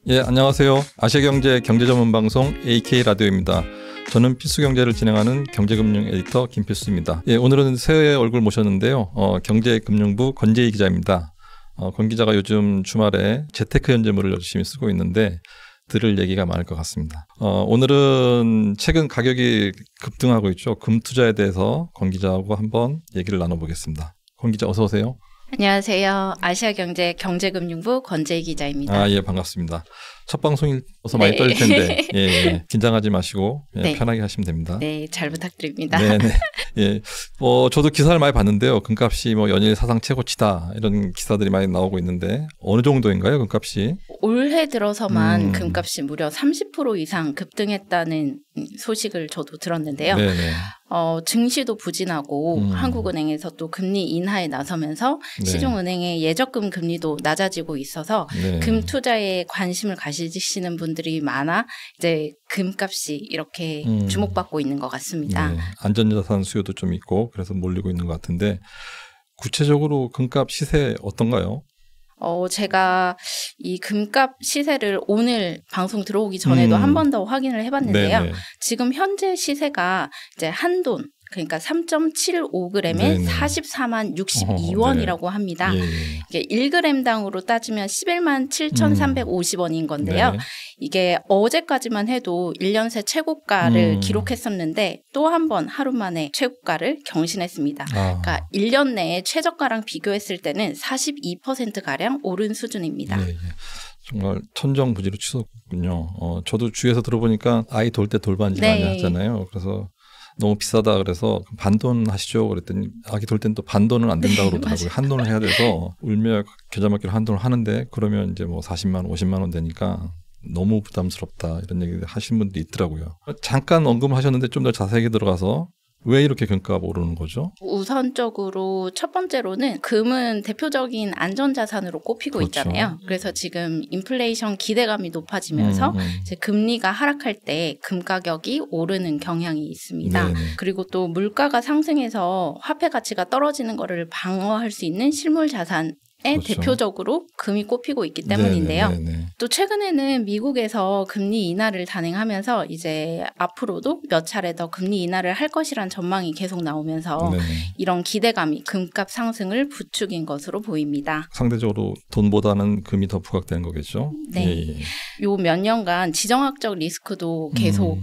예, 안녕하세요. 아시아경제 경제전문방송 AK라디오입니다. 저는 필수경제를 진행하는 경제금융 에디터 김필수입니다. 예, 오늘은 새 얼굴 모셨는데요. 경제금융부 권재희 기자입니다. 권 기자가 요즘 주말에 재테크 현재물을 열심히 쓰고 있는데 들을 얘기가 많을 것 같습니다. 오늘은 최근 가격이 급등하고 있죠. 금 투자에 대해서 권 기자하고 한번 얘기를 나눠보겠습니다. 권 기자 어서 오세요. 안녕하세요. 아시아경제 경제금융부 권재희 기자입니다. 예, 반갑습니다. 첫 방송이어서 많이 떨릴 텐데 예, 긴장하지 마시고 편하게 하시면 됩니다. 네, 잘 부탁드립니다. 네네. 예, 저도 기사를 많이 봤는데요. 금값이 연일 사상 최고치다 이런 기사들이 많이 나오고 있는데 어느 정도인가요, 금값이? 올해 들어서만 금값이 무려 30% 이상 급등했다는 소식을 저도 들었는데요. 네네. 증시도 부진하고 한국은행에서 또 금리 인하에 나서면서 시중은행의 예적금 금리도 낮아지고 있어서 금 투자에 관심을 가지시는 분들이 많아 이제 금값이 이렇게 주목받고 있는 것 같습니다. 네. 안전자산 수요도 좀 있고 그래서 몰리고 있는 것 같은데 구체적으로 금값 시세 어떤가요? 제가 이 금값 시세를 오늘 방송 들어오기 전에도 한 번 더 확인을 해봤는데요. 네네. 지금 현재 시세가 이제 한돈 그러니까 3.75g에 44만 62원이라고 합니다. 이게 1g당으로 따지면 11만 7,350원인 건데요. 네. 이게 어제까지만 해도 1년 새 최고가를 기록했었는데 또 한 번 하루 만에 최고가를 경신했습니다. 그러니까 1년 내에 최저가랑 비교했을 때는 42%가량 오른 수준입니다. 예. 정말 천정부지로 치솟군요. 저도 주위에서 들어보니까 아이 돌 때 돌반지 많이 하잖아요. 그래서 너무 비싸다 그래서 반돈 하시죠 그랬더니 아기 돌 때는 또 반돈은 안 된다고 그러더라고요. 한돈을 해야 돼서 울며 겨자 먹기로 한돈을 하는데 그러면 이제 40만 원, 50만 원 되니까 너무 부담스럽다 이런 얘기 하시는 분들이 있더라고요. 잠깐 언급하셨는데 좀 더 자세하게 들어가서 왜 이렇게 금값 오르는 거죠? 우선적으로 첫 번째로는 금은 대표적인 안전자산으로 꼽히고 있잖아요. 그래서 지금 인플레이션 기대감이 높아지면서 이제 금리가 하락할 때 금 가격이 오르는 경향이 있습니다. 그리고 또 물가가 상승해서 화폐 가치가 떨어지는 거를 방어할 수 있는 실물 자산 대표적으로 금이 꼽히고 있기 때문인데요. 또 최근에는 미국에서 금리 인하를 단행하면서 이제 앞으로도 몇 차례 더 금리 인하를 할 것이란 전망이 계속 나오면서 이런 기대감이 금값 상승을 부추긴 것으로 보입니다. 상대적으로 돈보다는 금이 더 부각되는 거겠죠? 네. 요 몇 년간 지정학적 리스크도 계속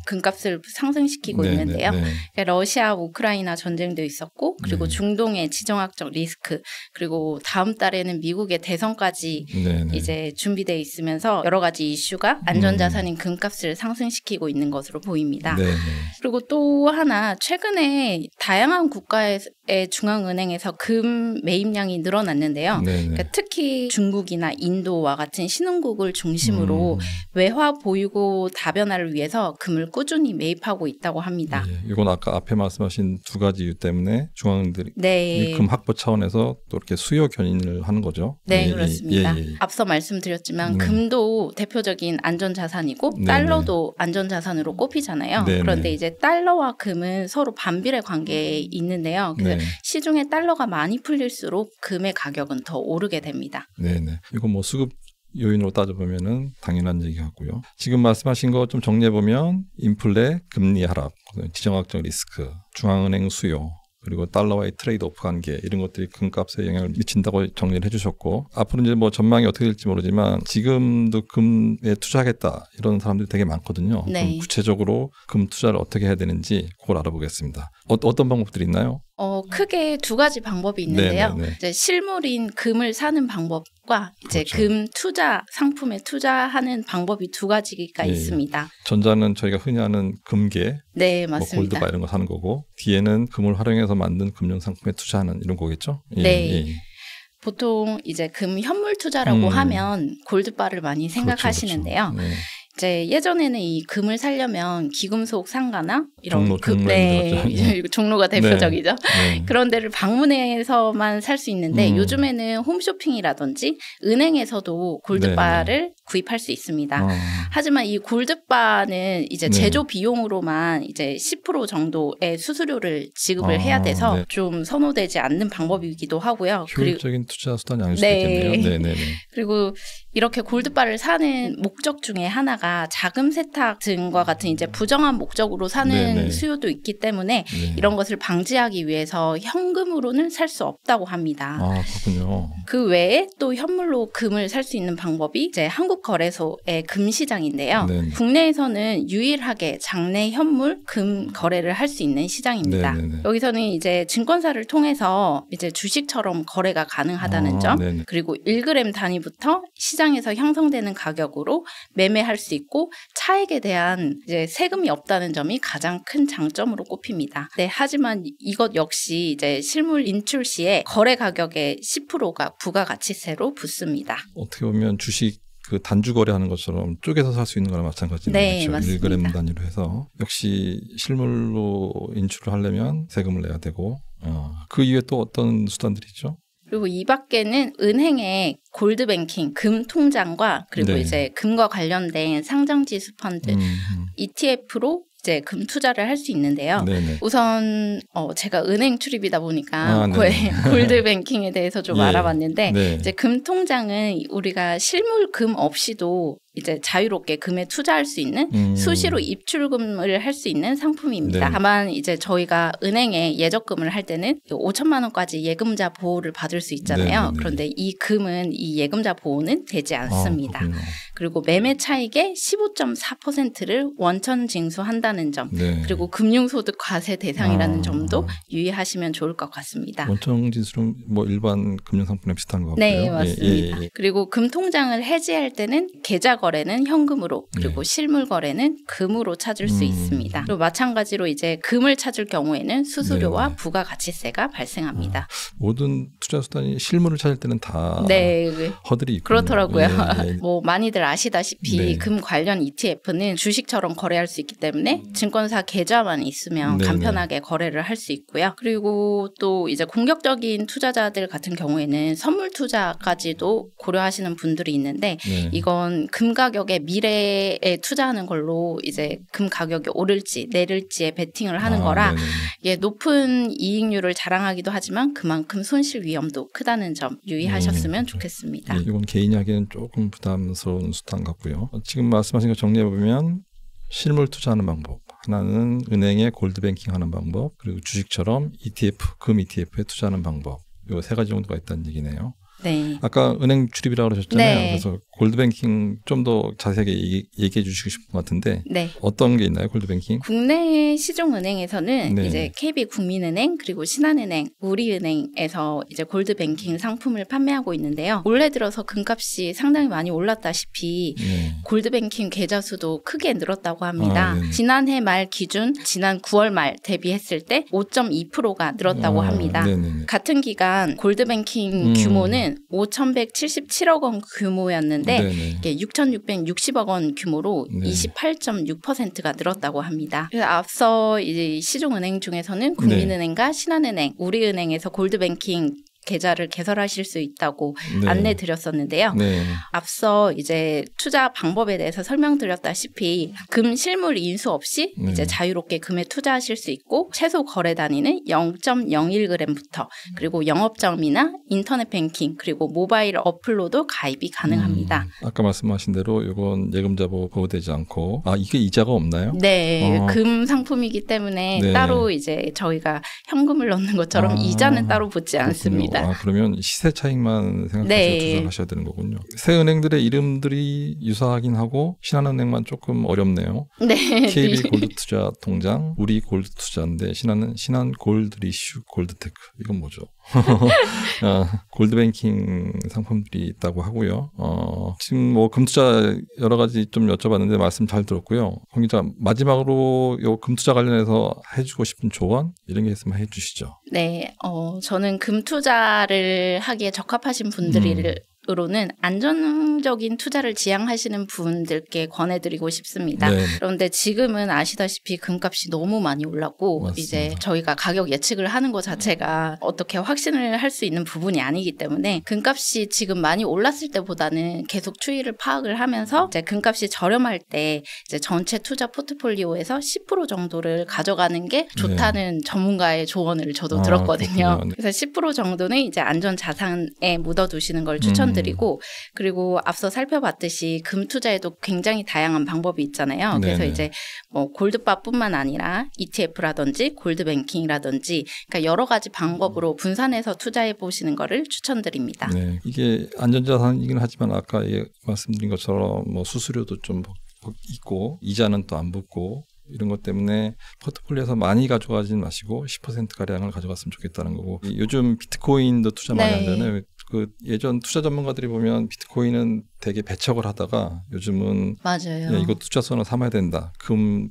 금값을 상승시키고 있는데요. 그러니까 러시아 우크라이나 전쟁도 있었고 그리고 중동의 지정학적 리스크 그리고 다음 달에는 미국의 대선까지 이제 준비되어 있으면서 여러 가지 이슈가 안전자산인 금값을 상승시키고 있는 것으로 보입니다. 그리고 또 하나 최근에 다양한 국가의 중앙은행에서 금 매입량이 늘어났는데요. 그러니까 특히 중국이나 인도와 같은 신흥국을 중심으로 외화 보유고 다변화를 위해서 금을 꾸준히 매입하고 있다고 합니다. 이건 아까 앞에 말씀하신 두 가지 이유 때문에 중앙은행들이 금 확보 차원에서 또 이렇게 수요 견인을 하는 거죠. 네, 그렇습니다. 앞서 말씀드렸지만 금도 대표적인 안전자산이고 달러도 안전자산으로 꼽히잖아요. 그런데 이제 달러와 금은 서로 반비례 관계에 있는데요. 그래서 시중에 달러가 많이 풀릴수록 금의 가격은 더 오르게 됩니다. 이건 수급 요인으로 따져보면은 당연한 얘기 같고요. 지금 말씀하신 거 좀 정리해보면 인플레, 금리 하락, 지정학적 리스크, 중앙은행 수요 그리고 달러와의 트레이드 오프 관계 이런 것들이 금값에 영향을 미친다고 정리를 해주셨고 앞으로 이제 전망이 어떻게 될지 모르지만 지금도 금에 투자하겠다 이런 사람들이 되게 많거든요. 그럼 구체적으로 금 투자를 어떻게 해야 되는지 그걸 알아보겠습니다. 어떤 방법들이 있나요? 크게 두 가지 방법이 있는데요. 이제 실물인 금을 사는 방법과 이제 금 투자 상품에 투자하는 방법이 두 가지가 있습니다. 전자는 저희가 흔히 아는 금괴, 맞습니다. 골드바 이런 거 사는 거고 뒤에는 금을 활용해서 만든 금융 상품에 투자하는 이런 거겠죠? 보통 이제 금 현물 투자라고 하면 골드바를 많이 생각하시는데요. 이제 예전에는 이 금을 사려면 귀금속 상가나 이런 종로가 대표적이죠. 네. 그런 데를 방문해서만 살 수 있는데 요즘에는 홈쇼핑이라든지 은행에서도 골드바를 구입할 수 있습니다. 하지만 이 골드바는 이제 제조 비용으로만 이제 10% 정도의 수수료를 지급을 해야 돼서 좀 선호되지 않는 방법이기도 하고요. 효율적인 투자 수단이 아닐 수도 있겠네요. 네. 그리고 이렇게 골드바를 사는 목적 중에 하나가 자금 세탁 등과 같은 이제 부정한 목적으로 사는 수요도 있기 때문에 이런 것을 방지하기 위해서 현금으로는 살 수 없다고 합니다. 아, 그렇군요. 그 외에 또 현물로 금을 살 수 있는 방법이 이제 한국거래소의 금시장인데요. 국내에서는 유일하게 장내 현물 금 거래를 할 수 있는 시장입니다. 여기서는 이제 증권사를 통해서 이제 주식처럼 거래가 가능하다는 점, 그리고 1g 단위부터 시장에서 형성되는 가격으로 매매할 수 있고 차액에 대한 이제 세금이 없다는 점이 가장 큰 장점으로 꼽힙니다. 하지만 이것 역시 이제 실물 인출 시에 거래 가격의 10%가 부가가치세로 붙습니다. 어떻게 보면 주식 그 단주 거래하는 것처럼 쪼개서 살 수 있는 거랑 마찬가지네요. 네, 그렇죠? 맞습니다. 1g 단위로 해서 역시 실물로 인출을 하려면 세금을 내야 되고 그 이외에 또 어떤 수단들이 있죠? 그리고 이 밖에는 은행의 골드뱅킹, 금 통장과 그리고 이제 금과 관련된 상장지수 펀드, ETF로 이제 금 투자를 할 수 있는데요. 우선 제가 은행 출입이다 보니까 골드뱅킹에 대해서 좀 알아봤는데 이제 금 통장은 우리가 실물 금 없이도 이제 자유롭게 금에 투자할 수 있는 수시로 입출금을 할 수 있는 상품입니다. 다만 이제 저희가 은행에 예적금을 할 때는 5천만 원까지 예금자 보호를 받을 수 있잖아요. 그런데 이 금은 이 예금자 보호는 되지 않습니다. 그리고 매매 차익의 15.4%를 원천 징수한다는 점, 그리고 금융소득 과세 대상이라는 점도 유의하시면 좋을 것 같습니다. 원천 징수는 뭐 일반 금융상품에 비슷한 것 같고요. 네, 맞습니다. 그리고 금 통장을 해지할 때는 계좌 거래는 현금으로, 그리고 실물 거래는 금으로 찾을 수 있습니다. 그리고 마찬가지로 이제 금을 찾을 경우에는 수수료와 부가가치세가 발생합니다. 모든 투자 수단이 실물을 찾을 때는 다 허들이 있군요. 그렇더라고요. 뭐 많이들 아시다시피 금 관련 ETF는 주식처럼 거래할 수 있기 때문에 증권사 계좌만 있으면 간편하게 거래를 할 수 있고요. 그리고 또 이제 공격적인 투자자들 같은 경우에는 선물 투자까지도 고려하시는 분들이 있는데 이건 금 가격의 미래에 투자하는 걸로 이제 금 가격이 오를지 내릴지에 베팅을 하는 거라 이게 높은 이익률을 자랑하기도 하지만 그만큼 손실 위험도 크다는 점 유의하셨으면 좋겠습니다. 이건 개인이 하기에는 조금 부담스러운 수단 같고요. 지금 말씀하신 거 정리해보면 실물 투자하는 방법, 하나는 은행에 골드뱅킹 하는 방법, 그리고 주식처럼 ETF, 금 ETF에 투자하는 방법, 이 세 가지 정도가 있다는 얘기네요. 아까 은행 출입이라고 그러셨잖아요. 그래서 골드뱅킹 좀 더 자세하게 얘기해 주시고 싶은 것 같은데 어떤 게 있나요, 골드뱅킹? 국내 시중은행에서는 이제 KB국민은행 그리고 신한은행, 우리은행에서 이제 골드뱅킹 상품을 판매하고 있는데요. 올해 들어서 금값이 상당히 많이 올랐다시피 골드뱅킹 계좌 수도 크게 늘었다고 합니다. 지난해 말 기준 지난 9월 말 대비했을 때 5.2%가 늘었다고 합니다. 같은 기간 골드뱅킹 규모는 5,177억 원 규모였는데 이게 6,660억 원 규모로 28.6%가 늘었다고 합니다. 그래서 앞서 이제 시중은행 중에서는 국민은행과 신한은행, 우리은행에서 골드뱅킹 계좌를 개설하실 수 있다고 안내 드렸었는데요. 앞서 이제 투자 방법에 대해서 설명드렸다시피 금 실물 인수 없이 이제 자유롭게 금에 투자하실 수 있고 최소 거래 단위는 0.01g부터 그리고 영업점이나 인터넷 뱅킹 그리고 모바일 어플로도 가입이 가능합니다. 아까 말씀하신 대로 이건 예금자 보호되지 않고 이게 이자가 없나요? 금 상품이기 때문에 따로 이제 저희가 현금을 넣는 것처럼 이자는 따로 붙지 않습니다. 그러면 시세 차익만 생각해서 투자를 하셔야 되는 거군요. 새 은행들의 이름들이 유사하긴 하고 신한은행만 조금 어렵네요. KB 골드투자 통장, 우리 골드투자인데 신한 골드리슈 골드테크 이건 뭐죠? 골드뱅킹 상품들이 있다고 하고요. 지금 뭐 금투자 여러 가지 좀 여쭤봤는데 말씀 잘 들었고요. 홍 기자 마지막으로 요 금투자 관련해서 해주고 싶은 조언 이런 게 있으면 해주시죠. 저는 금투자를 하기에 적합하신 분들을 으로는 안정적인 투자를 지향하시는 분들께 권해드리고 싶습니다. 네. 그런데 지금은 아시다시피 금값이 너무 많이 올랐고 맞습니다. 이제 저희가 가격 예측을 하는 것 자체가 어떻게 확신을 할 수 있는 부분이 아니기 때문에 금값이 지금 많이 올랐을 때보다는 계속 추이를 파악을 하면서 이제 금값이 저렴할 때 이제 전체 투자 포트폴리오에서 10% 정도를 가져가는 게 좋다는 네. 전문가의 조언을 저도 들었거든요. 그렇군요. 그래서 10% 정도는 이제 안전 자산에 묻어두시는 걸 추천드리고 그리고 앞서 살펴봤듯이 금 투자에도 굉장히 다양한 방법이 있잖아요. 그래서 네네. 이제 뭐 골드바뿐만 아니라 ETF라든지 골드뱅킹이라든지 그러니까 여러 가지 방법으로 분산해서 투자해 보시는 거를 추천드립니다. 네, 이게 안전자산이긴 하지만 아까 말씀드린 것처럼 뭐 수수료도 좀 있고 이자는 또 안 붙고 이런 것 때문에 포트폴리오에서 많이 가져가지 마시고 10%가량을 가져갔으면 좋겠다는 거고 요즘 비트코인도 투자 많이 네. 하잖아요. 그 예전 투자 전문가들이 보면 비트코인은 되게 배척을 하다가 요즘은 맞아요. 이거 투자선을 삼아야 된다. 금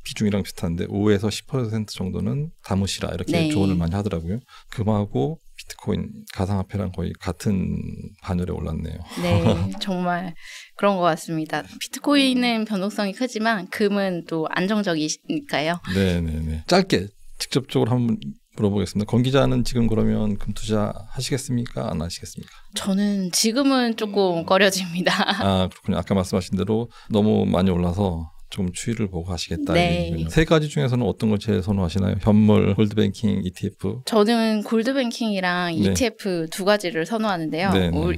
비중이랑 비슷한데 5에서 10% 정도는 담으시라 이렇게 네. 조언을 많이 하더라고요. 금하고 비트코인 가상화폐랑 거의 같은 반열에 올랐네요. 네, 정말 그런 것 같습니다. 비트코인은 변동성이 크지만 금은 또 안정적이니까요. 네. 짧게 직접적으로 한번 물어보겠습니다. 권 기자는 지금 그러면 금 투자 하시겠습니까? 안 하시겠습니까? 저는 지금은 조금 꺼려집니다. 아, 그렇군요. 아까 말씀하신 대로 너무 많이 올라서 좀 추이를 보고 하시겠다. 네. 세 가지 중에서는 어떤 걸 제일 선호하시나요? 현물, 골드뱅킹, ETF? 저는 골드뱅킹이랑 네. ETF 두 가지를 선호하는데요.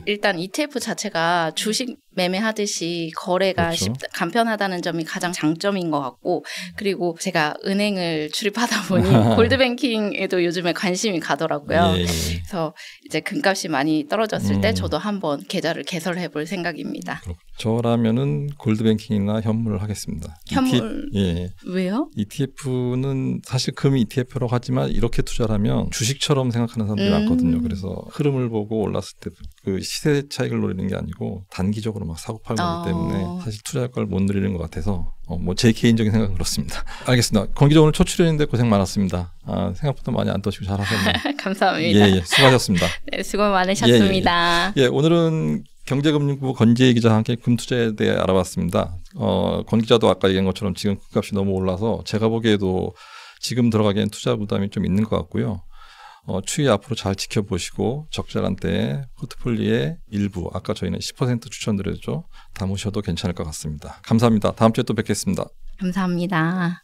일단 ETF 자체가 주식 매매하듯이 거래가 그렇죠. 간편하다는 점이 가장 장점인 것 같고 그리고 제가 은행을 출입하다 보니 골드뱅킹에도 요즘에 관심이 가더라고요. 예. 그래서 이제 금값이 많이 떨어졌을 때 저도 한번 계좌를 개설해 볼 생각입니다. 저라면은 골드뱅킹이나 현물을 하겠습니다. 현물? 예. 왜요? ETF는 사실 금 ETF라고 하지만 이렇게 투자를 하면 주식처럼 생각하는 사람들이 많거든요. 그래서 흐름을 보고 올랐을 때 그 시세 차익을 노리는 게 아니고 단기적으로 막 사고 팔고 하기 때문에 사실 투자할 걸 못 누리는 것 같아서 뭐 제 개인적인 생각은 그렇습니다. 알겠습니다. 권 기자 오늘 첫 출연인데 고생 많았습니다. 생각보다 많이 안 떠시고 잘하셨네요. 감사합니다. 예, 수고하셨습니다. 네, 수고 많으셨습니다. 예, 오늘은 경제금융부 권지혜 기자와 함께 금 투자에 대해 알아봤습니다. 권 기자도 아까 얘기한 것처럼 지금 금값이 너무 올라서 제가 보기에도 지금 들어가기엔 투자 부담이 좀 있는 것 같고요. 추이 앞으로 잘 지켜보시고 적절한 때에 포트폴리오의 일부, 아까 저희는 10% 추천드렸죠. 담으셔도 괜찮을 것 같습니다. 감사합니다. 다음 주에 또 뵙겠습니다. 감사합니다.